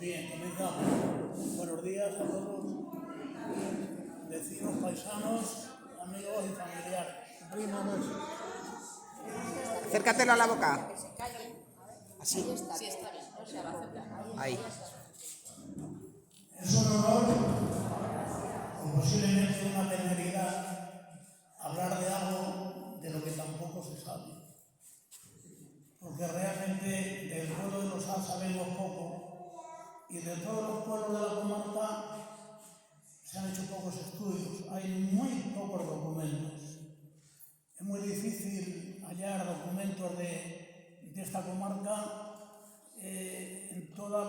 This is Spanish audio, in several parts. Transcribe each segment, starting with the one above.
Bien, comenzamos. Buenos días a todos, vecinos, paisanos, amigos y familiares. Acércatelo a la boca. Así. Sí, está bien, o sea, va a acercar. Ahí. Es un honor, o posiblemente una temeridad, hablar de algo de lo que tampoco se sabe. Porque realmente del pueblo de Los Sal sabemos poco y de todos los pueblos de la comarca se han hecho pocos estudios, hay muy pocos documentos. Es muy difícil hallar documentos de esta comarca en toda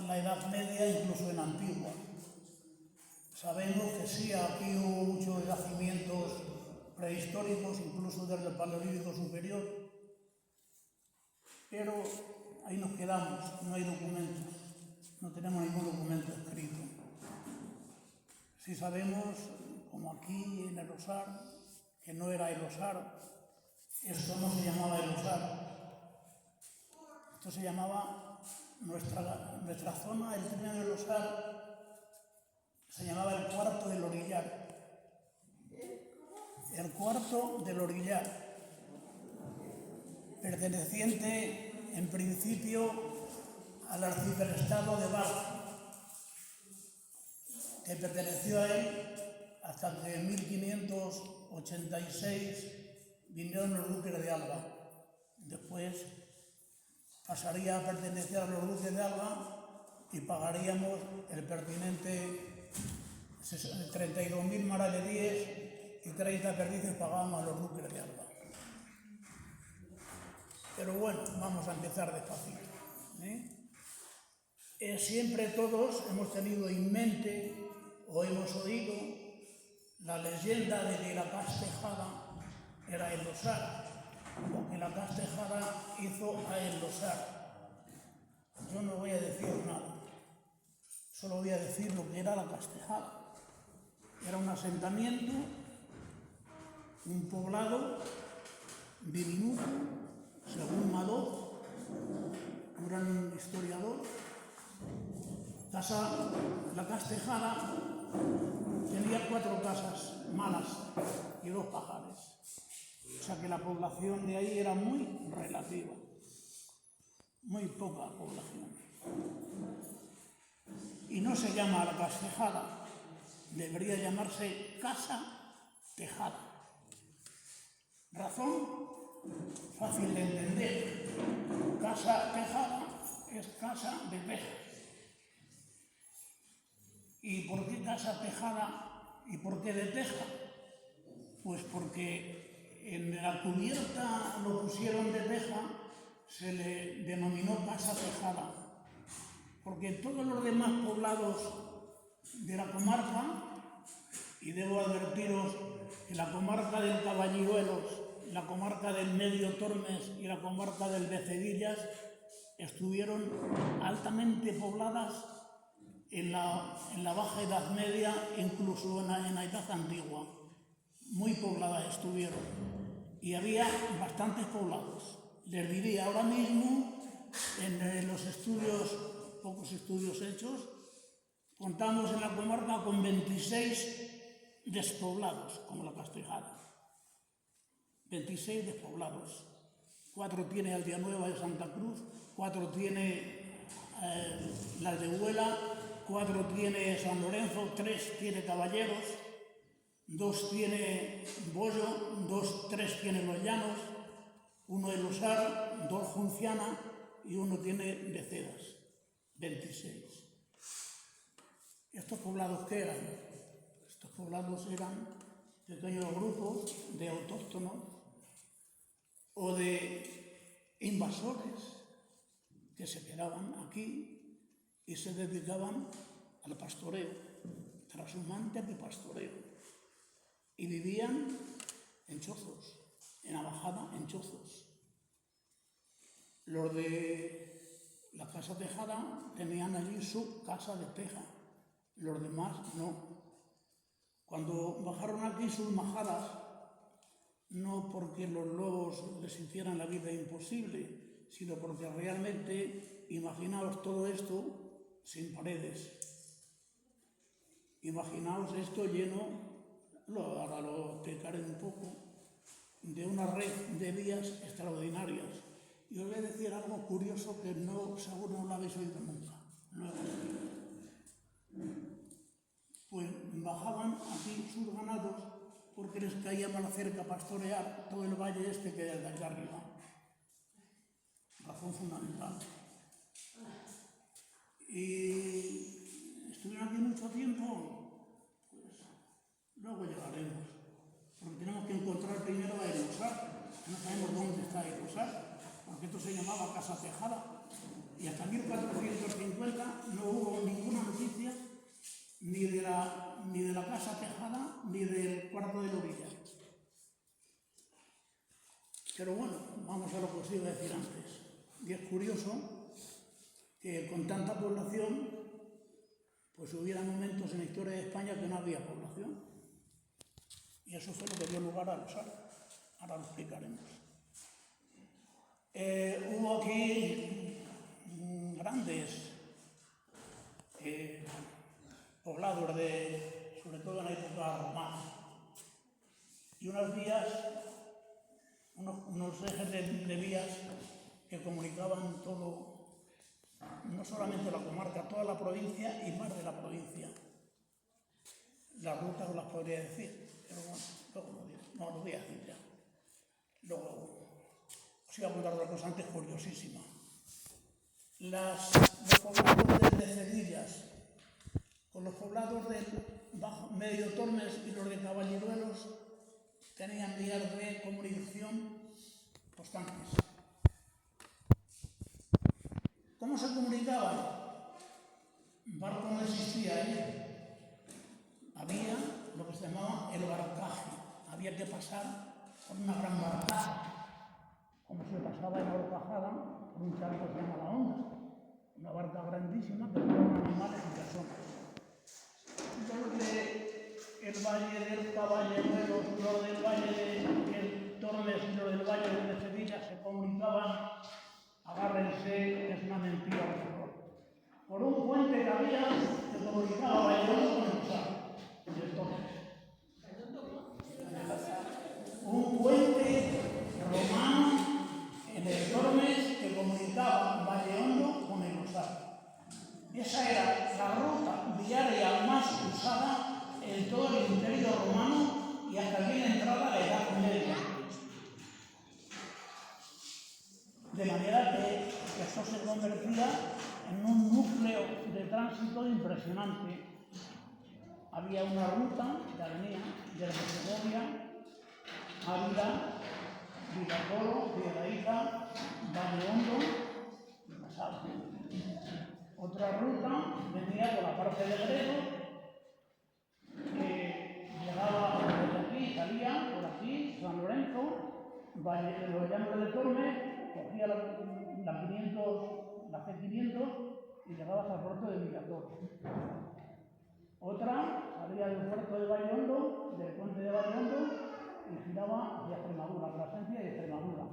la Edad Media, incluso en Antigua. Sabemos que sí, aquí hubo muchos yacimientos prehistóricos, incluso desde el Paleolítico Superior, pero ahí nos quedamos, no hay documentos, no tenemos ningún documento escrito. Sí sabemos, como aquí en el Osar, que no era el Osar, esto no se llamaba el Osar, esto se llamaba nuestra zona, el término del Osar, se llamaba el Cuarto del Orillar. El Cuarto del Orillar, perteneciente en principio al arciprestado de Bar, que perteneció a él hasta que en 1586 vinieron los duques de Alba. Después pasaría a pertenecer a los duques de Alba y pagaríamos el pertinente 32.000 maravedíes y 30 perdices pagábamos a los duques de Alba. Pero bueno, vamos a empezar despacito. Siempre todos hemos tenido en mente o hemos oído la leyenda de que la Castejada era el Osar, o que la Castejada hizo a el Osar. Yo no voy a decir nada, solo voy a decir lo que era la Castejada. Era un asentamiento, un poblado diminuto, según Madoz, un gran historiador. La Castejada tenía 4 casas malas y 2 pajares. O sea que la población de ahí era muy relativa, muy poca población. Y no se llama la Castejada, debería llamarse Casa Tejada. Razón fácil de entender. Casa Tejada es casa de tejas. ¿Y por qué casa tejada y por qué de teja? Pues porque en la cubierta lo pusieron de teja, se le denominó casa tejada. Porque todos los demás poblados de la comarca, y debo advertiros que la comarca del Caballiruelos, la comarca del Medio Tormes y la comarca del Beceguillas estuvieron altamente pobladas en la Baja Edad Media, incluso en la Edad Antigua. Muy pobladas estuvieron y había bastantes poblados. Les diría ahora mismo, en los estudios, pocos estudios hechos, contamos en la comarca con 26 despoblados, como la Castejada. 26 despoblados. 4 tiene Aldeanueva de Santa Cruz, 4 tiene las de Huela, 4 tiene San Lorenzo, 3 tiene Caballeros, 2 tiene Bollo, 3 tiene Los Llanos, 1 el Osar, 2 Junciana y 1 tiene Becedas. 26. ¿Estos poblados qué eran? Estos poblados eran pequeños grupos de autóctonos o de invasores que se quedaban aquí y se dedicaban al pastoreo, trashumante de pastoreo. Y vivían en chozos, en la bajada, en chozos. Los de la casa tejada tenían allí su casa de teja, los demás no. Cuando bajaron aquí sus majadas, no porque los lobos les hicieran la vida imposible, sino porque realmente imaginaos todo esto sin paredes. Imaginaos esto lleno, ahora lo explicaré un poco, de una red de vías extraordinarias. Y os voy a decir algo curioso que seguro no lo habéis oído nunca. Pues bajaban aquí sus ganados porque les caía mala cerca pastorear todo el valle este que hay de aquí arriba. Razón fundamental. Y estuvieron aquí mucho tiempo, pues luego llegaremos. Porque tenemos que encontrar primero a Erosar. No sabemos dónde está Erosar, porque esto se llamaba Casa Tejada. Y hasta 1450 no hubo ninguna noticia ni de la Casa Tejada ni del cuarto de la orilla. Pero bueno, vamos a lo que os iba a decir antes. Y es curioso que con tanta población, pues hubiera momentos en la historia de España que no había población. Y eso fue lo que dio lugar a Erosar. Ahora lo explicaremos. Hubo aquí grandes poblados, sobre todo en la época romana. Y unos ejes de vías que comunicaban todo, no solamente la comarca, toda la provincia y más de la provincia. Las rutas os las podría decir, pero bueno, luego lo digo. No, lo voy a decir ya. Luego os iba a contar otra cosa antes curiosísima. Los poblados de Cedillas con los poblados del Medio Tormes y los de Caballeruelos tenían vías de comunicación constantes. ¿Cómo se comunicaban? Barco no existía ahí. Había lo que se llamaba el barcaje. Había que pasar por una gran barcaja, como se pasaba en Horcajada por un charco que se llama La Honda. Una barca grandísima que llevaba animales y personas. Los del Valle del Caballeruelo, los del Valle del Tormes y los del Valle de Sevilla se comunicaban, agárrense, es una mentira, por favor, por un puente que había que comunicaba Valleruelo con el Sar, del Tormes. Un puente romano en el Tormes que comunicaba Vallehondo con el Osar. Esa era la ruta diaria más usada en todo el Imperio Romano y hasta bien entrada la Edad Media. De manera que esto se convertía en un núcleo de tránsito impresionante. Había una ruta que venía desde Segovia, Ávila, Villatoro, Piedrahíta, Vallehondo y Masada. Otra ruta venía por la parte de Gredo, que llegaba desde aquí, salía por aquí, San Lorenzo, los llanos de Tormes, cogía la C500 y llegaba hasta el puerto de Villatoro. Otra salía del puerto de Vallehondo, del puente de Vallehondo, y giraba hacia Extremadura, Plasencia y Extremadura.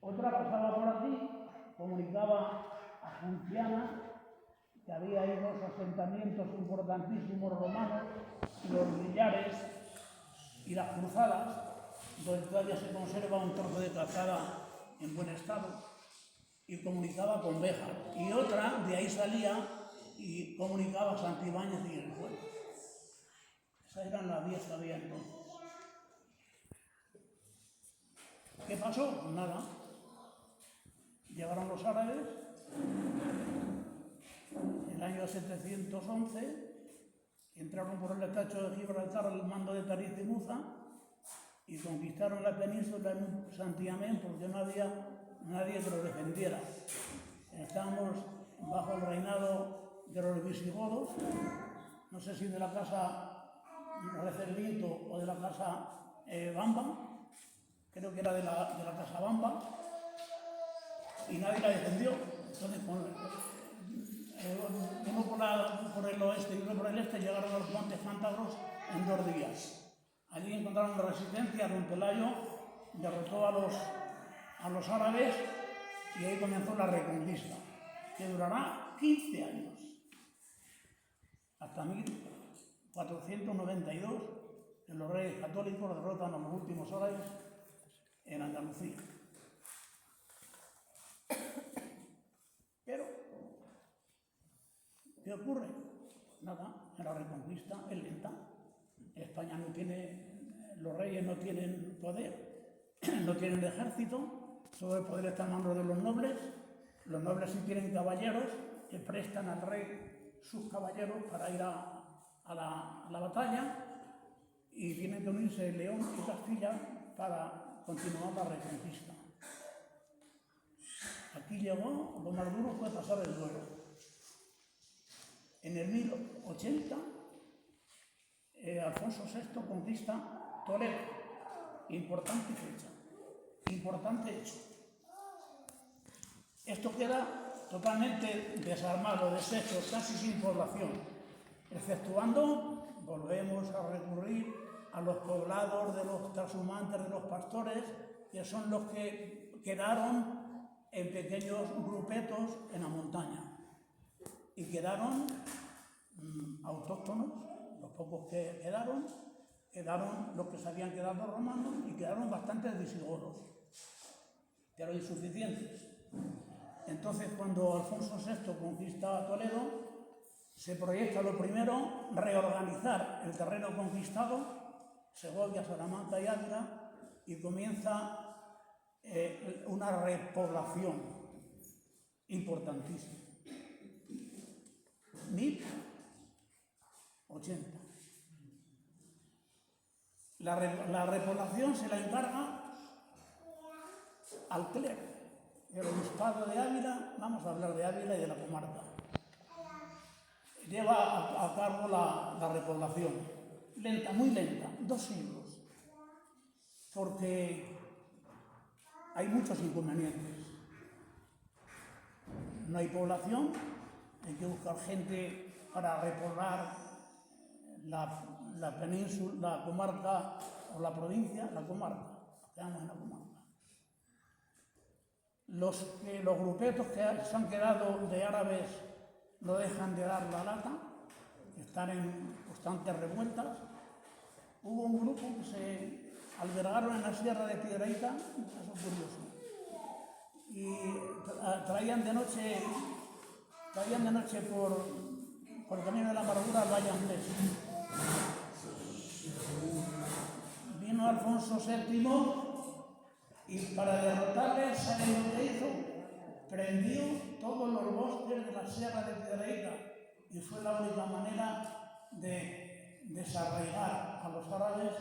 Otra pasaba por aquí, comunicaba a Junciana, que había ahí dos asentamientos importantísimos romanos, los Villares y las Cruzadas, donde todavía se conserva un trozo de calzada en buen estado, y comunicaba con Béjar. Y otra, de ahí salía y comunicaba a Santibáñez y el pueblo. Esas eran las vías que había entonces. ¿Qué pasó? Pues nada. Llegaron los árabes en el año 711, entraron por el estrecho de Gibraltar al mando de Tariz y Muza y conquistaron la península en Santiamén porque no había nadie que lo defendiera. Estábamos bajo el reinado de los visigodos, no sé si de la casa Recerdito o de la casa Bamba, creo que era de la casa Bamba, y nadie la defendió. Entonces, uno por el oeste y otro por el este llegaron a los montes cántabros en 2 días. Allí encontraron resistencia, don Pelayo derrotó a los árabes y ahí comenzó la reconquista. que durará 15 años, hasta 1492, que los reyes católicos derrotan a los últimos árabes en Andalucía. Pero, ¿qué ocurre? Nada, la reconquista es lenta. España no tiene, los reyes no tienen poder, no tienen ejército, todo el poder está en manos de los nobles. Los nobles sí tienen caballeros que prestan al rey sus caballeros para ir a la batalla, y tienen que unirse León y Castilla para continuar la reconquista. Aquí llegó, lo más duro fue pasar el Duero. En el 1080, Alfonso VI conquista Toledo. Importante fecha, importante hecho. Esto queda totalmente desarmado, deshecho, casi sin población, exceptuando, volvemos a recurrir a los poblados de los trashumantes, de los pastores, que son los que quedaron en pequeños grupetos en la montaña, y quedaron autóctonos, los pocos que quedaron los que se habían quedado romanos, y quedaron bastantes visigodos, pero insuficientes. Entonces, cuando Alfonso VI conquista Toledo, se proyecta lo primero reorganizar el terreno conquistado, Segovia, Salamanca y Ávila, y comienza una repoblación importantísima. 1080. La repoblación se la encarga al clero, el obispado de Ávila. Vamos a hablar de Ávila y de la comarca. Lleva a cabo la repoblación, lenta, muy lenta, 2 siglos, porque hay muchos inconvenientes. No hay población, hay que buscar gente para repoblar la península, la comarca o la provincia, la comarca, quedamos en la comarca. Los grupetos que se han quedado de árabes no dejan de dar la lata, están en constantes revueltas. Hubo un grupo que se albergaron en la sierra de Piedrahíta, un caso curioso, y traían de noche por el camino de la amargura al Valle Andrés. Vino Alfonso VII y para derrotarles, ¿saben lo que hizo? Prendió todos los bosques de la sierra de Piedrahíta, y fue la única manera de desarraigar a los árabes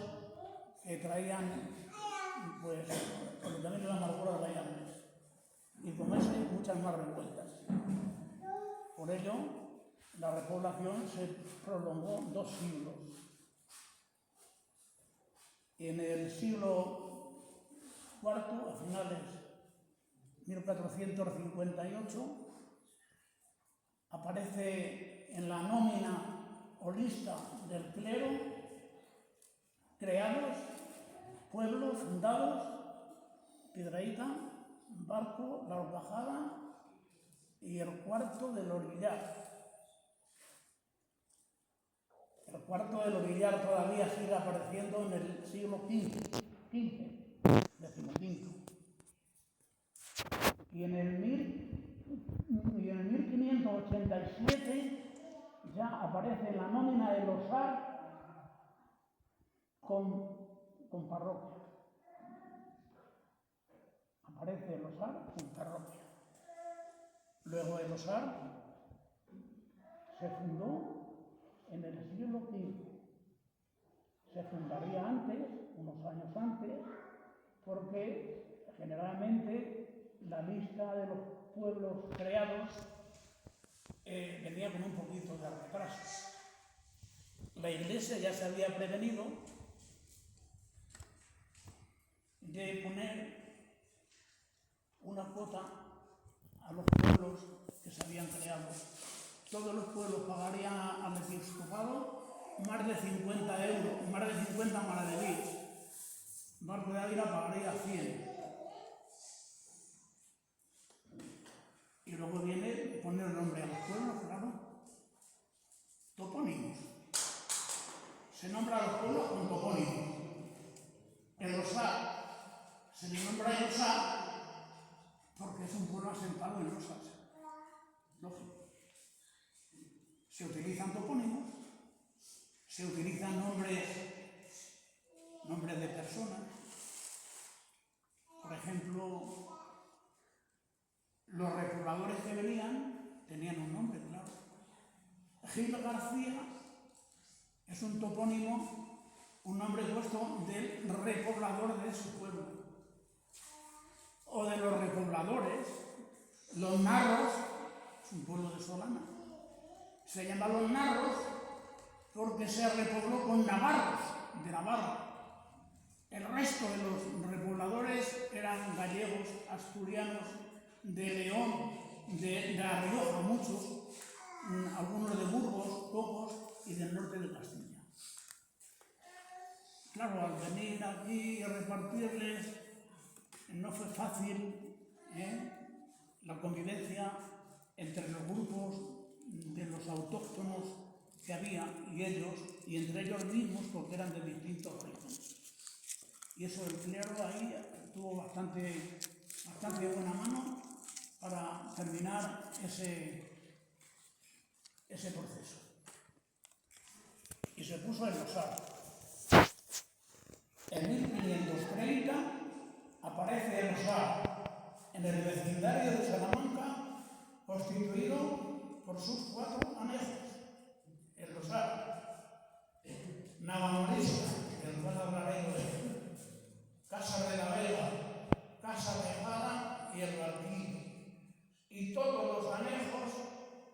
que traían por el camino de la amargura del Valle Andrés, y con eso muchas más revueltas. Por ello, la repoblación se prolongó 2 siglos. En el siglo IV, a finales de 1458, aparece en la nómina o lista del clero creados pueblos fundados: Piedrahíta, Barco, La Horcajada y el Cuarto del Orillar. El Cuarto del Orillar todavía sigue apareciendo en el siglo XV. Y en el 1587 ya aparece en la nómina de Losar con parroquia. Aparece Losar con parroquia. Luego el Losar se fundó en el siglo XV. Se fundaría antes, unos años antes, porque generalmente la lista de los pueblos creados venía con un poquito de retraso. La Iglesia ya se había prevenido de poner una cuota a los pueblos que se habían creado. Todos los pueblos pagarían al episcopado más de 50 euros, más de 50 maravedíes. Barco de Ávila pagaría 100. Y luego viene poner nombre a los pueblos, claro. Topónimos. Se nombra a los pueblos con topónimos. El Rosal se le nombra el Rosal porque es un pueblo asentado en Rosas. Lógico. Se utilizan topónimos, se utilizan nombres de personas. Por ejemplo, los repobladores que venían tenían un nombre, claro. Gil García es un topónimo, un nombre puesto del repoblador de su pueblo. O de los repobladores, Los Narros, es un pueblo de Solana. Se llama Los Narros porque se repobló con navarros, de Navarra. El resto de los repobladores eran gallegos, asturianos, de León, de La Rioja, muchos, algunos de Burgos, pocos, y del norte de Castilla. Claro, al venir aquí a repartirles, no fue fácil la convivencia entre los grupos de los autóctonos que había y ellos, y entre ellos mismos, porque eran de distintos orígenes. Y eso el clero ahí tuvo bastante buena mano para terminar ese proceso. Y se puso el Rosal. En 1530 aparece el Rosal en el vecindario de Salamanca, constituido por sus 4 anejos. El Rosal, Navamorisca, del cual hablaré luego, Casa de la Vega, Casa de Jara y el Barquillo. Y todos los anejos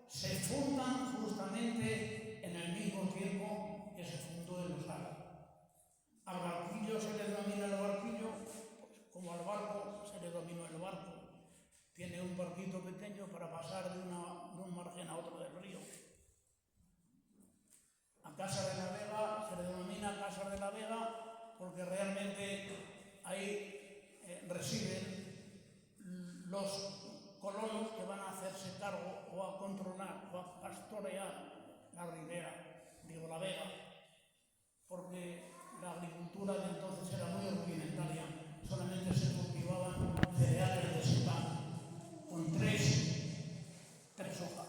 se fundan justamente en el mismo tiempo que se fundó el Rosal. Al barquillo se le denomina el barquillo, pues como al barco se le denomina el barco. Tiene un barquito pequeño para pasar de un margen a otro del río. A Casa de la Vega se le denomina Casa de la Vega porque realmente ahí residen los colonos que van a hacerse cargo o a controlar o a pastorear la ribera, digo la vega, porque la agricultura de entonces era muy rudimentaria, solamente se cultivaban cereales de secano, con tres hojas,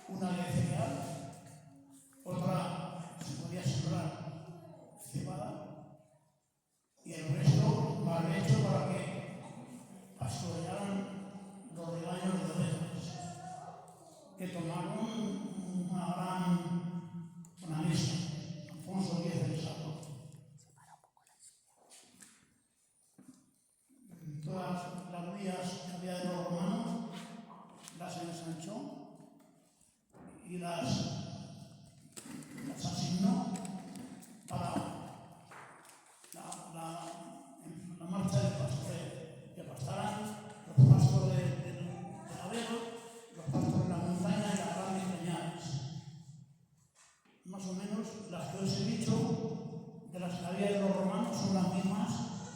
una de cereal, otra se podía sembrar cebada y el resto barbecho para que pastorearan los rebaños de ovejas, que tomaron una mesa, Alfonso X del Salto. Todas las vías que había de los romanos las ensanchó y las asignó para la marcha del pastoreo, que pastaran los pastos de la vega, los pastos de la montaña y las grandes cañadas. Más o menos las que os he dicho, de las que había de los romanos, son las mismas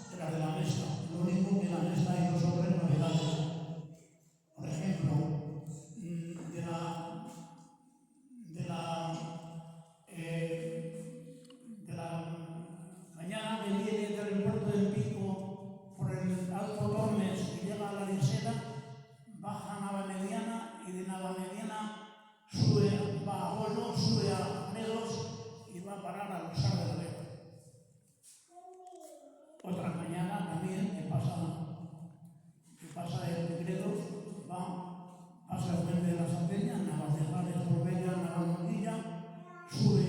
que las de la Mesta. Lo único que en la Mesta hay 2 o 3 novedades. Por ejemplo, de la cañada que viene del puerto del Pico por el Alto Tormes y llega a la Lisera, baja a Navamediana y de Navamediana sube, va a Bolo, sube a Gredos y va a parar a los Sar de la Vega. Otra cañada también que pasa de Gredos, pasa el puente de la Salteña, Navajales, Torbella, Navalmodilla, sube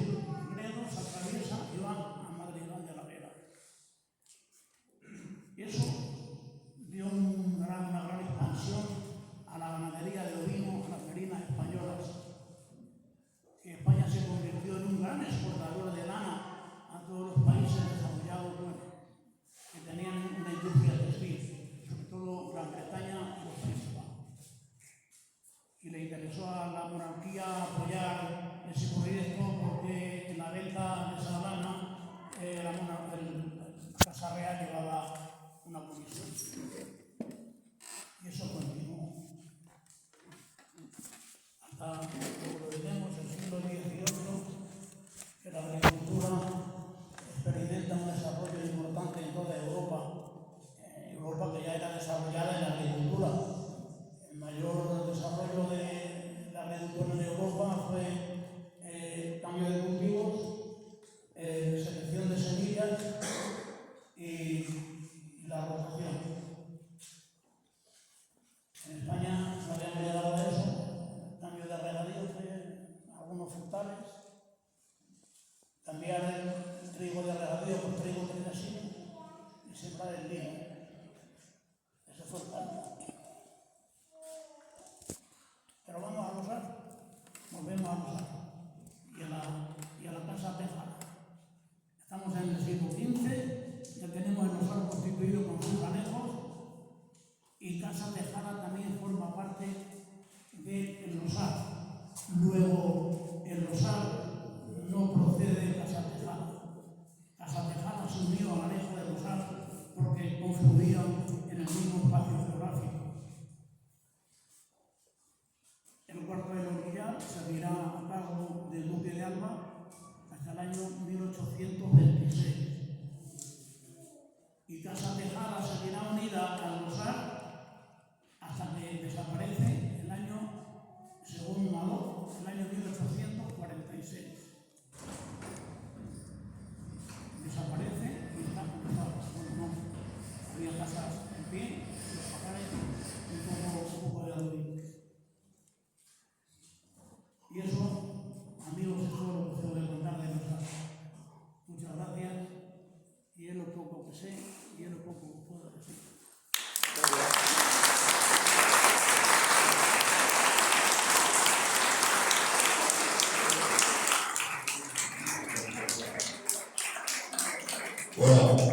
Gredos, atraviesa y va a Madrigal de la Vega. Y eso dio una gran expansión a la ganadería de ovino, a las merinas españolas. Y España se convirtió en un gran exportador de lana a todos los países desarrollados que tenían una industria textil, sobre todo Gran Bretaña y los Países Bajos. Y le interesó a la monarquía apoyar ese proyecto porque en la venta de esa lana la Casa Real llevaba una comisión. Y eso continuó. Está, como lo tenemos, el siglo XVIII, que la agricultura experimenta un desarrollo importante en toda Europa. Europa que ya era desarrollada en la agricultura. El mayor desarrollo de la agricultura en Europa fue cambio de cultivos, selección de semillas y la rotación. En España no habíamos llegado a eso. El cambio de regadío fue algunos frutales. Cambiar el trigo de regadío por trigo trinasino y sembrar el lino. Ese fue el cambio. Pero vamos a rosar, volvemos a rosar y a la casa tejana. Estamos en el siglo XV, ya tenemos el rosal constituido con sus anejos y casa tejana también forma parte del rosal. Luego, el rosal no procede de casa tejana. Casa tejana se unió al anejo del rosal porque confluían en el mismo espacio geográfico. El cuarto del Orguillar seguirá a cargo del duque de Alba hasta el año 1826. Y Casa Tejada seguirá unida al rosal hasta que desaparece el año, según Maló, el año 1846. Desaparece y está comenzado. Bueno, no. Había casas en pie, los pajares, un poco de adorín. Y eso, amigos, es todo lo que os tengo que contar de nosotros. Muchas gracias. Y es lo poco que sé y es lo poco que puedo decir. Bueno.